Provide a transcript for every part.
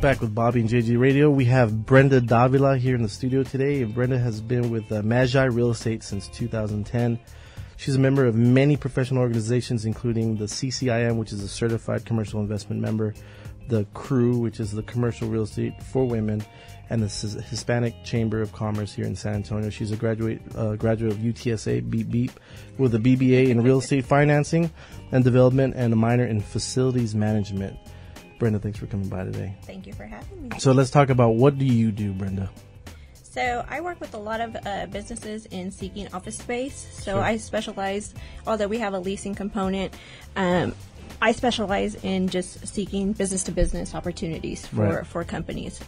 back with Bobby and JJ Radio. We have Brenda Davila here in the studio today. And Brenda has been with Magi Real Estate since 2010. She's a member of many professional organizations, including the CCIM, which is a Certified Commercial Investment Member, the CREW, which is the Commercial Real Estate for Women, and the Hispanic Chamber of Commerce here in San Antonio. She's a graduate of UTSA, beep beep, with a BBA in Real Estate Financing and Development and a minor in Facilities Management. Brenda, thanks for coming by today. Thank you for having me. So let's talk about, what do you do, Brenda? So I work with a lot of businesses in seeking office space. So Sure. I specialize, although we have a leasing component, I specialize in just seeking business-to-business opportunities for companies.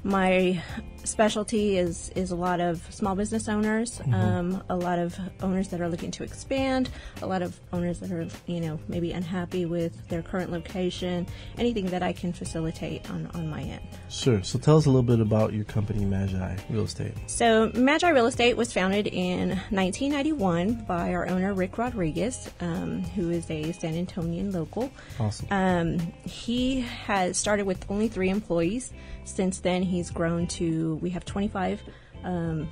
My specialty is a lot of small business owners, a lot of owners that are looking to expand, a lot of owners that are, maybe unhappy with their current location, anything that I can facilitate on my end. Sure. So tell us a little bit about your company, Magi Real Estate. So Magi Real Estate was founded in 1991 by our owner, Rick Rodriguez, who is a San Antonian local. Awesome. He has started with only 3 employees. Since then, he's grown to, we have 25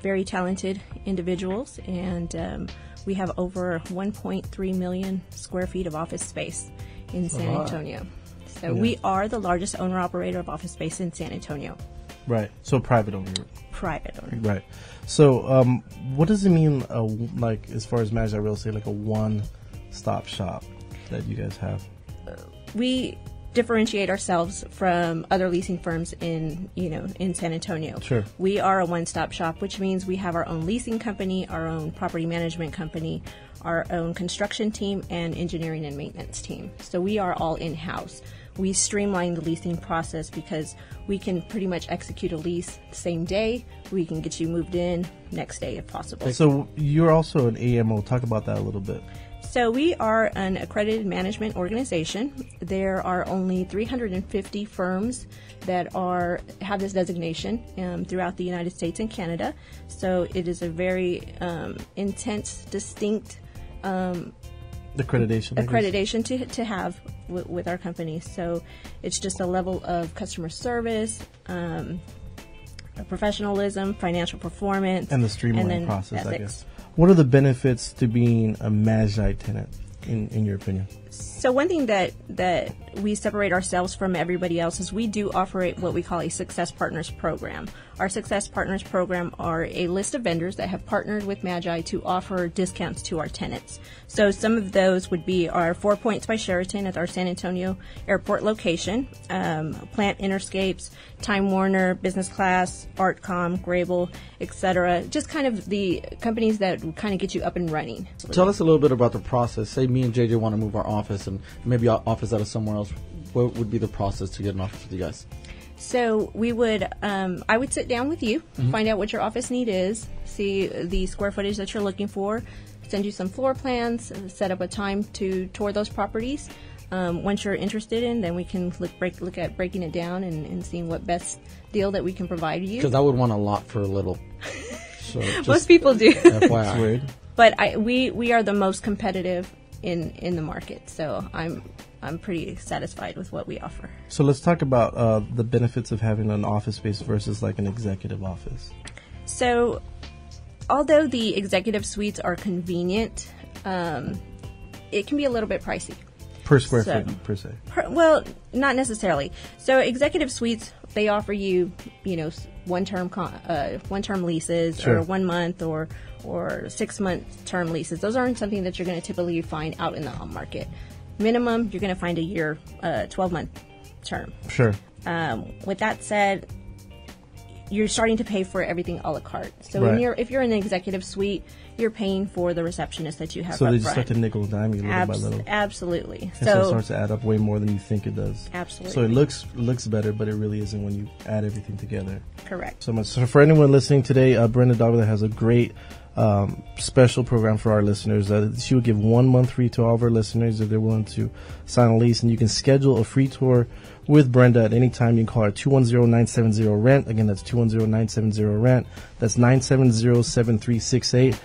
very talented individuals, and we have over 1.3 million square feet of office space in San Antonio. So we are the largest owner-operator of office space in San Antonio. Right. So private owner. Private owner. Right. So what does it mean, like, as far as Magi Real Estate, like a one-stop shop that you guys have? We differentiate ourselves from other leasing firms in San Antonio. Sure. We are a one-stop shop, which means we have our own leasing company, our own property management company, our own construction team, and engineering and maintenance team. So we are all in-house. We streamline the leasing process because we can pretty much execute a lease the same day. We can get you moved in next day if possible. So you're also an AMO. Talk about that a little bit. So we are an accredited management organization. There are only 350 firms that have this designation throughout the United States and Canada. So it is a very intense, distinct accreditation to have with our company. So it's just a level of customer service, professionalism, financial performance, and the streamlined and process, ethics. I guess. What are the benefits to being a Magi tenant, in your opinion? So one thing that we separate ourselves from everybody else is we do operate what we call a Success Partners program. Our Success Partners program are a list of vendors that have partnered with Magi to offer discounts to our tenants. So some of those would be our 4 Points by Sheraton at our San Antonio Airport location, Plant Interscapes, Time Warner, Business Class, Artcom, Grable, etc. Just kind of the companies that kind of get you up and running. Tell us a little bit about the process. Say me and JJ want to move our office and maybe our office out of somewhere else. What would be the process to get an office with you guys? So we would, I would sit down with you, find out what your office need is, see the square footage that you're looking for, send you some floor plans, set up a time to tour those properties. Once you're interested in, then we can look at breaking it down and seeing what best deal that we can provide you. Because I would want a lot for a little. So most people do. FYI. But we are the most competitive in the market, so I'm pretty satisfied with what we offer. So let's talk about the benefits of having an office space versus like an executive office. So although the executive suites are convenient, it can be a little bit pricey. Per square foot, per se. Well, not necessarily. So executive suites, they offer you, one-term leases, Sure. or 1 month or 6 month term leases. Those aren't something that you're going to typically find out in the home market. Minimum, you're going to find a year, 12-month term. Sure. With that said, you're starting to pay for everything a la carte. So Right. if you're in an executive suite, you're paying for the receptionist that you have. So up they just front. start to nickel and dime you little by little. Absolutely. And so it starts to add up way more than you think it does. Absolutely. So it looks better, but it really isn't when you add everything together. Correct. So for anyone listening today, Brenda Davila has a great special program for our listeners. She will give 1 month free to all of our listeners if they're willing to sign a lease, and you can schedule a free tour with Brenda at any time. You can call her 210-970-RENT. Again, that's 210-970-RENT. That's 970-7368.